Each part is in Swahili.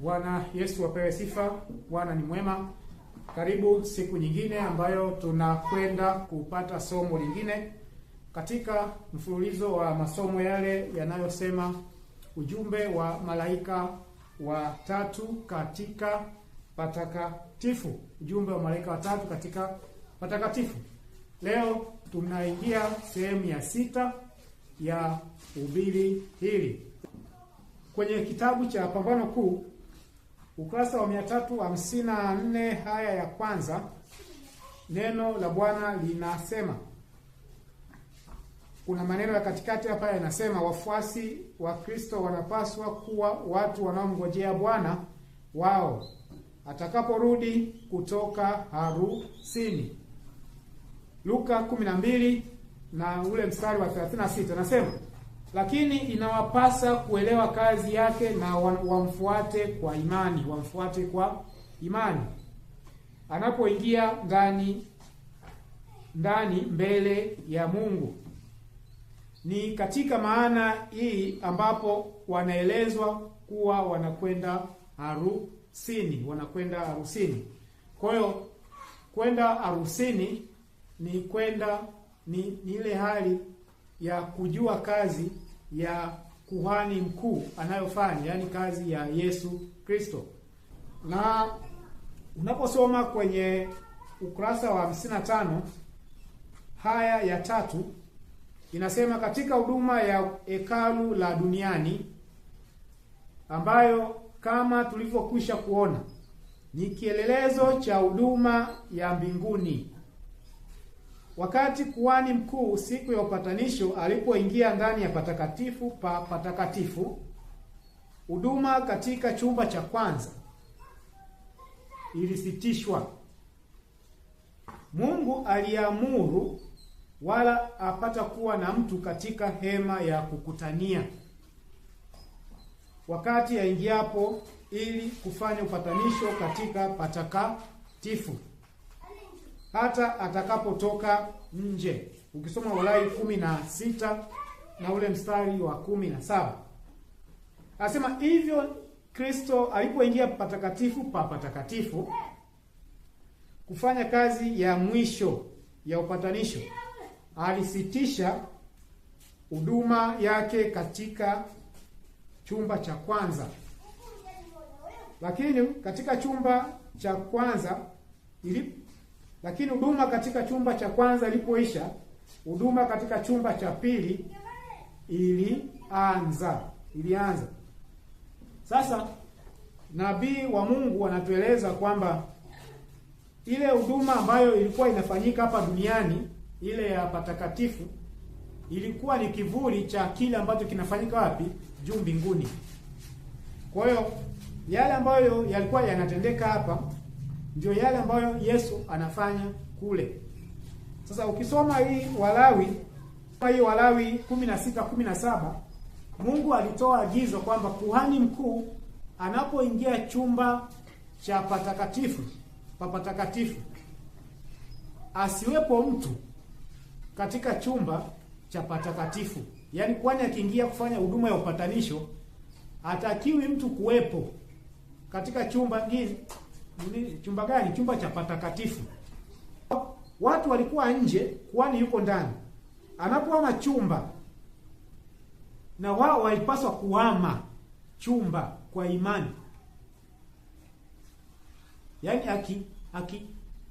Bwana Yesu apewe sifa. Bwana ni mwema. Karibu siku nyingine ambayo tunakwenda kupata somo lingine katika mfululizo wa masomo yale yanayosema ujumbe wa malaika watatu katika patakatifu. Ujumbe wa malaika watatu katika patakatifu. Leo tunaingia sehemu ya 6 ya hubiri hili. Kwenye kitabu cha Pambano Kuu, ukurasa wa 354 haya ya kwanza, neno la Bwana linasema, kuna maneno ya katikati hapa yanasema, wafuasi wa Kristo wanapaswa kuwa watu wanaomngojea Bwana wao atakaporudi kutoka harusini. Luka 12 na ule mstari wa 36 nasema, lakini inawapasa kuelewa kazi yake na wamfuate kwa imani. Wamfuate kwa imani anapoingia ndani mbele ya Mungu. Ni katika maana hii ambapo wanaelezwa kuwa wanakwenda harusini. Wanakwenda harusini. Kwa hiyo kwenda harusini ni kwenda ni ile hali ya kujua kazi ya kuhani mkuu anayofanya, yani kazi ya Yesu Kristo. Na unaposoma kwenye ukurasa wa 55 haya ya 3 inasema, katika huduma ya hekalu la duniani ambayo kama tulivyokwisha kuona ni kielelezo cha huduma ya mbinguni. Wakati kuhani mkuu siku ya upatanisho alipoingia ndani ya patakatifu pa patakatifu, huduma katika chumba cha kwanza ilisitishwa. Mungu aliamuru wala apata kuwa na mtu katika hema ya kukutania wakati aingiapo ili kufanya upatanisho katika patakatifu, hata atakapotoka nje. Ukisoma Walawi 16 na ule mstari wa 17 anasema, hivyo Kristo alipoingia patakatifu pa patakatifu kufanya kazi ya mwisho ya upatanisho, alisitisha huduma yake katika chumba cha kwanza. Lakini katika chumba cha kwanza lakini huduma katika chumba cha kwanza ilipoisha, huduma katika chumba cha pili ilianza. Sasa nabii wa Mungu anatueleza kwamba ile huduma ambayo ilikuwa inafanyika hapa duniani, ile ya patakatifu, ilikuwa ni kivuli cha kile ambacho kinafanyika wapi? Juu mbinguni. Kwa hiyo yale ambayo yalikuwa yanatendeka hapa ndio yale ambayo Yesu anafanya kule. Sasa ukisoma hii Walawi 16:17, Mungu alitoa agizo kwamba kuhani mkuu anapoingia chumba cha patakatifu pa patakatifu, asiwepo mtu katika chumba cha patakatifu. Yaani kwani akiingia kufanya huduma ya upatanisho, hatakiwi mtu kuwepo katika chumba chumba gani? Chumba cha patakatifu. Watu walikuwa nje, kwani yuko ndani. Anapohama chumba, na wao walipaswa kuhama chumba kwa imani. Yaani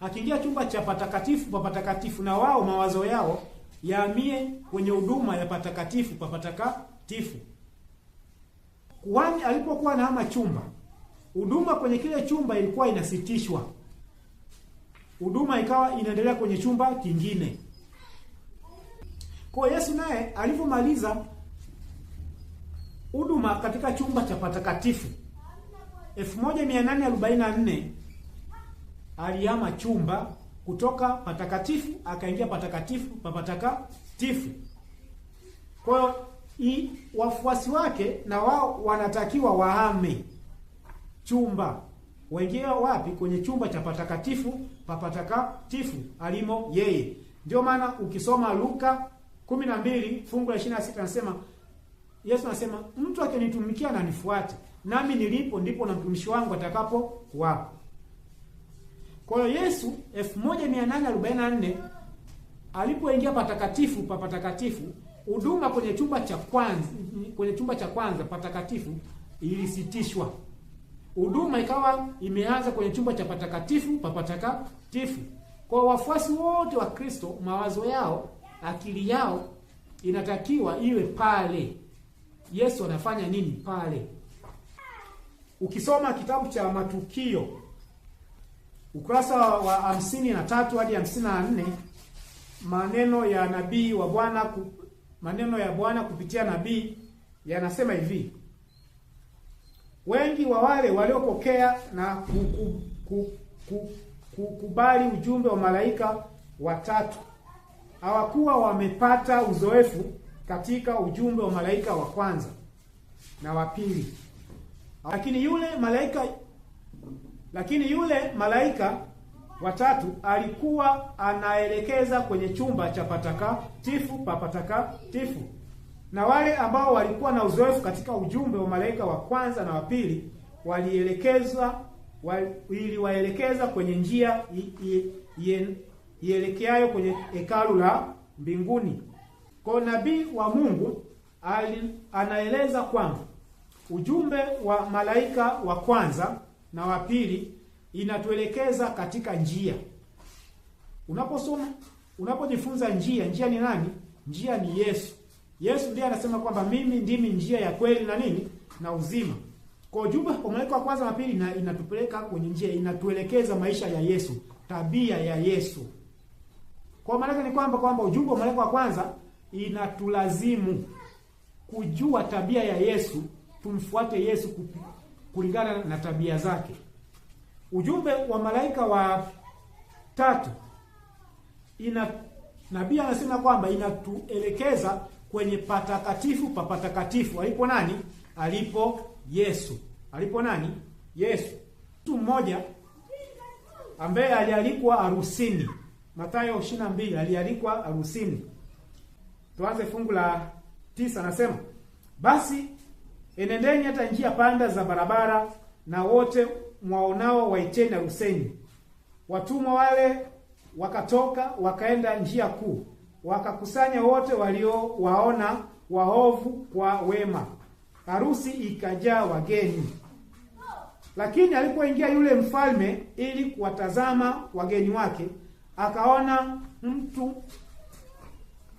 akiingia chumba cha patakatifu pa patakatifu, na wao mawazo yao yahamie kwenye huduma ya patakatifu pa patakatifu. Kuhani alipokuwa anahama chumba, huduma kwenye kile chumba ilikuwa inasitishwa. Huduma ikawa inaendelea kwenye chumba kingine. Kwa Yesu naye alipomaliza huduma katika chumba cha patakatifu 1844, alihama chumba kutoka patakatifu akaingia patakatifu pa patakatifu. Kwa hiyo wafuasi wake na wao wanatakiwa wahame chumba, waingie wapi? Kwenye chumba cha patakatifu pa patakatifu alimo yeye. Ndio maana ukisoma Luka 12 fungu la 26 anasema, Yesu anasema, mtu akinitumikia na nifuate, nami nilipo ndipo na mtumishi wangu atakapo kuwapo. Kwa hiyo Yesu 1844 alipoingia patakatifu pa patakatifu, huduma kwenye chumba cha kwanza patakatifu ilisitishwa. Huduma ikawa imeanza kwenye chumba cha patakatifu pa patakatifu. Kwa wafuasi wote wa Kristo, mawazo yao, akili yao inatakiwa iwe pale. Yesu anafanya nini pale? Ukisoma kitabu cha Matukio ukurasa wa 53 hadi 54, maneno ya nabii wa Bwana, maneno ya Bwana kupitia nabii yanasema hivi: wengi wa wale waliopokea na kukubali ujumbe wa malaika watatu hawakuwa wamepata uzoefu katika ujumbe wa malaika wa kwanza na wa pili. Lakini yule malaika watatu alikuwa anaelekeza kwenye chumba cha patakatifu pa patakatifu, na wale ambao walikuwa na uzoefu katika ujumbe wa malaika wa kwanza na wa pili waliwaelekeza kwenye njia ielekeayo kwenye hekalu la mbinguni. Kwa nabii wa Mungu anaeleza kwamba ujumbe wa malaika wa kwanza na wa pili inatuelekeza katika njia. Unapojifunza njia ni nani? Njia ni Yesu. Yesu ndiye anasema kwamba mimi ndimi njia ya kweli na nini? Na uzima. Kwa ujumbe wa malaika wa kwanza na pili inatupeleka kwenye njia, inatuelekeza maisha ya Yesu, tabia ya Yesu. Kwa maana ni kwamba ujumbe wa malaika wa kwanza inatulazimu kujua tabia ya Yesu, tumfuate Yesu kulingana na tabia zake. Ujumbe wa malaika wa tatu nabii anasema kwamba inatuelekeza kwenye patakatifu pa patakatifu. Alipo nani? Alipo Yesu. Alipo nani? Yesu. Mtu mmoja ambaye alialikwa harusini. Mathayo 22 alialikwa harusini. Tuanze fungu la 9, anasema, basi enendeni hata njia panda za barabara, na wote mwaonao waiteni harusini. Watumwa wale wakatoka wakaenda njia kuu, wakakusanya wote waliowaona waovu kwa wema. Harusi ikajaa wageni. Lakini alipoingia yule mfalme ili kuwatazama wageni wake,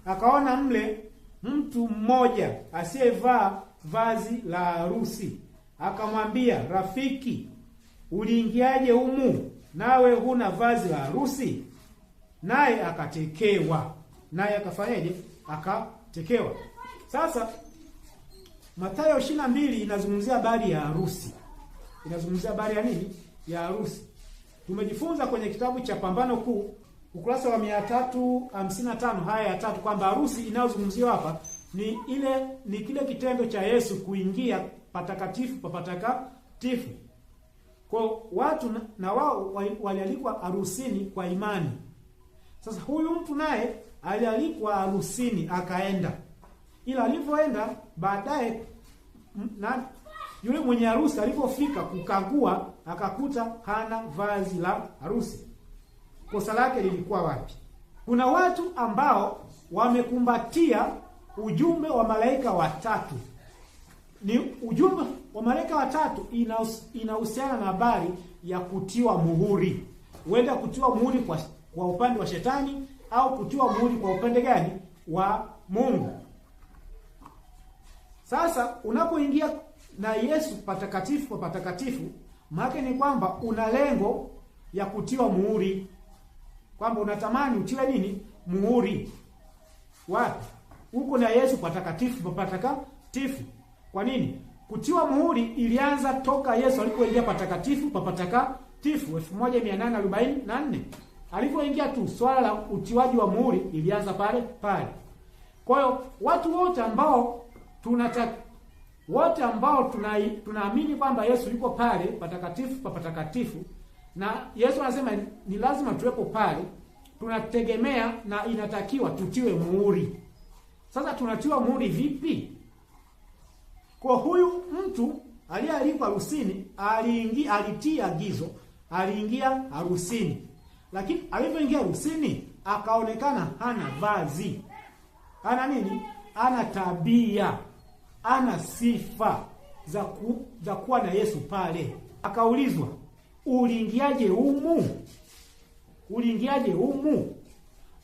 akaona mle mtu mmoja asiyevaa vazi la harusi. Akamwambia, rafiki, uliingiaje humu nawe huna vazi la harusi? Naye akatekewa. Naye akafanyaje? Akatekewa. Sasa Mathayo 22 inazungumzia habari ya harusi. Inazungumzia habari ya nini? Ya harusi. Tumejifunza kwenye kitabu cha Pambano Kuu ukurasa wa 355 haya ya 3 kwamba harusi inayozungumziwa hapa ni kile kitendo cha Yesu kuingia patakatifu pa patakatifu. Kwa watu na wao walialikwa harusini kwa imani. Sasa huyu mtu naye alialikwa harusini akaenda. Ila alipoenda baadaye na yule mwenye harusi alipofika kukagua akakuta hana vazi la harusi. Kosa lake lilikuwa wapi? Kuna watu ambao wamekumbatia ujumbe wa malaika watatu. Ni ujumbe wa malaika watatu inahusiana na habari ya kutiwa muhuri. Huenda kutiwa muhuri kwa upande wa shetani au kutiwa muhuri kwa upande gani? Wa Mungu. Sasa unapoingia na Yesu patakatifu pa patakatifu, maana ni kwamba una lengo ya kutiwa muhuri. Kwamba unatamani utiwe nini? Muhuri. Wapi? Huko na Yesu patakatifu pa patakatifu. Kwa nini? Kutiwa muhuri ilianza toka Yesu alipoingia patakatifu pa patakatifu 1844. Alipoingia tu swala la utiwaji wa muhuri ilianza pale. Kwa hiyo watu wote ambao tunaamini kwamba Yesu yuko pale patakatifu pa patakatifu, na Yesu anasema ni lazima tuwepo pale, tunategemea na inatakiwa tutiwe muhuri. Sasa tunatiwa muhuri vipi? Kwa huyu mtu aliyealikwa harusini alitii agizo, aliingia harusini. Lakini alipoingia harusini akaonekana hana vazi, hana nini, hana tabia, hana sifa za kuwa na Yesu pale. Akaulizwa, uliingiaje humu? Uliingiaje humu?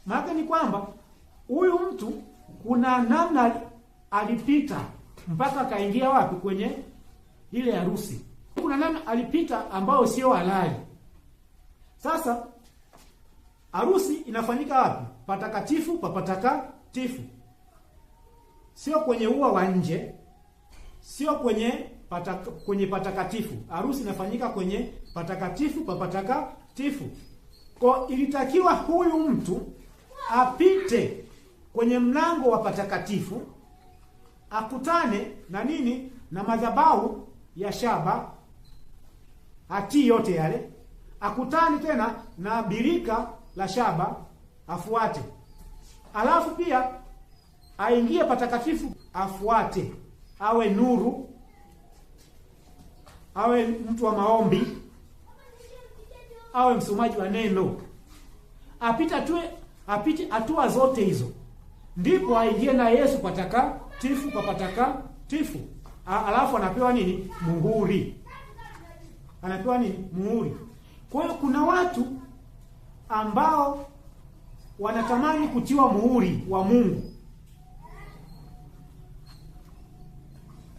Maana ni kwamba huyu mtu kuna namna alipita mpaka akaingia wapi? Kwenye ile harusi. Kuna namna alipita ambayo sio halali. Sasa harusi inafanyika wapi? Patakatifu pa patakatifu. Sio kwenye ua wa nje, sio kwenye patakatifu. Harusi inafanyika kwenye patakatifu pa patakatifu. Kwa ilitakiwa huyu mtu apite kwenye mlango wa patakatifu, akutane na nini? Na madhabahu ya shaba, atii yote yale, akutane tena na birika la shaba, afuate. Alafu pia aingie patakatifu, afuate, awe nuru, awe mtu wa maombi, awe msomaji wa neno, apite hatua zote hizo, ndipo aingie na Yesu patakatifu pa patakatifu. Alafu anapewa nini? Muhuri. Anapewa nini? Muhuri. Kwa hiyo kuna watu ambao wanatamani kutiwa muhuri wa Mungu,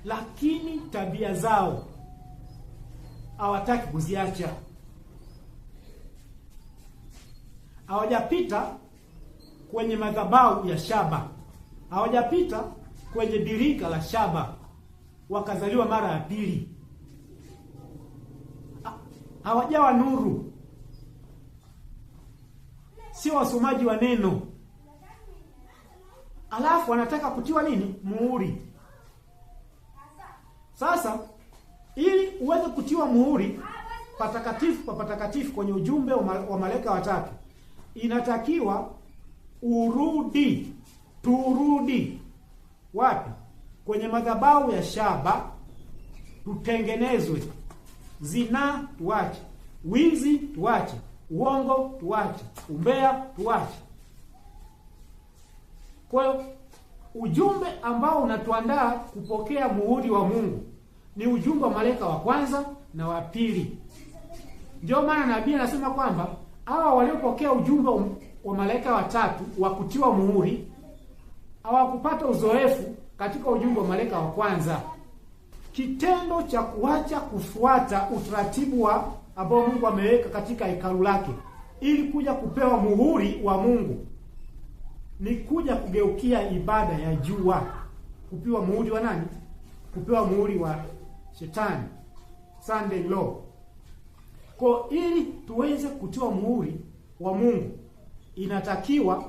lakini tabia zao hawataki kuziacha. Hawajapita kwenye madhabahu ya shaba, hawajapita kwenye birika la shaba, wakazaliwa mara ya pili, hawajawa nuru, sio wasomaji wa neno, alafu wanataka kutiwa nini? Muhuri. Sasa ili uweze kutiwa muhuri patakatifu pa patakatifu kwenye ujumbe wa malaika watatu, inatakiwa turudi wapi? Kwenye madhabahu ya shaba, tutengenezwe. Zinaa tuache, wizi tuache, uongo tuache, umbea tuache. Kwa hiyo ujumbe ambao unatuandaa kupokea muhuri wa Mungu ni ujumbe wa malaika wa kwanza na wa pili. Ndio maana nabii anasema kwamba hawa waliopokea ujumbe wa malaika watatu wa kutiwa muhuri hawakupata uzoefu katika ujumbe wa malaika wa kwanza. Kitendo cha kuacha kufuata utaratibu ambao Mungu ameweka katika hekalu lake ili kuja kupewa muhuri wa Mungu ni kuja kugeukia ibada ya jua. Kupewa muhuri wa nani? Kupewa muhuri wa Shetani, Sunday law. Kwa ili tuweze kutiwa muhuri wa Mungu inatakiwa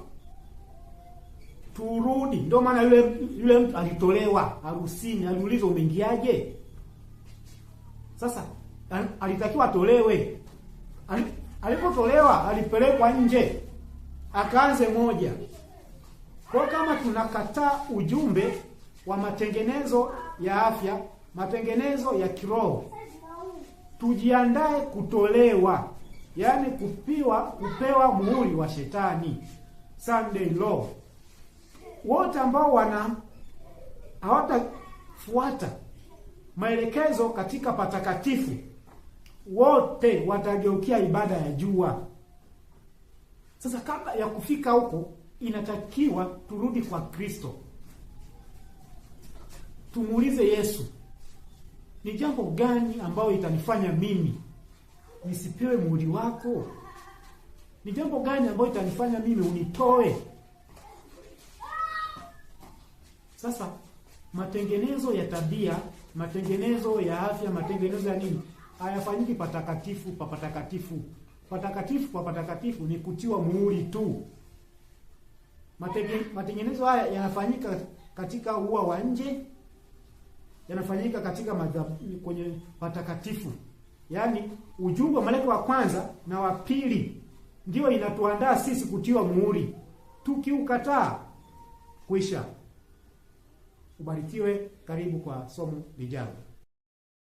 turudi. Ndio maana yule mtu alitolewa harusini, aliulizwa umeingiaje? Sasa alitakiwa atolewe. Alipotolewa alipelekwa nje, akaanze moja. Kwa kama tunakataa ujumbe wa matengenezo ya afya, matengenezo ya kiroho, tujiandae kutolewa, yaani kupewa muhuri wa Shetani, Sunday law. Wote ambao hawatafuata maelekezo katika patakatifu, wote watageukia ibada ya jua. Sasa kabla ya kufika huko, inatakiwa turudi kwa Kristo. Tumuulize Yesu, ni jambo gani ambayo itanifanya mimi nisipewe muhuri wako? Ni jambo gani ambayo itanifanya mimi unitoe? Sasa matengenezo ya tabia, matengenezo ya afya, matengenezo ya nini hayafanyiki patakatifu pa patakatifu. Patakatifu pa patakatifu ni kutiwa muhuri tu. Matengenezo haya yanafanyika katika ua wa nje, yanafanyika katika kwenye patakatifu. Yaani ujumbe wa malaika wa kwanza na wa pili ndio inatuandaa sisi kutiwa muhuri. Tukiukataa, kwisha. Ubarikiwe. Karibu kwa somo lijalo.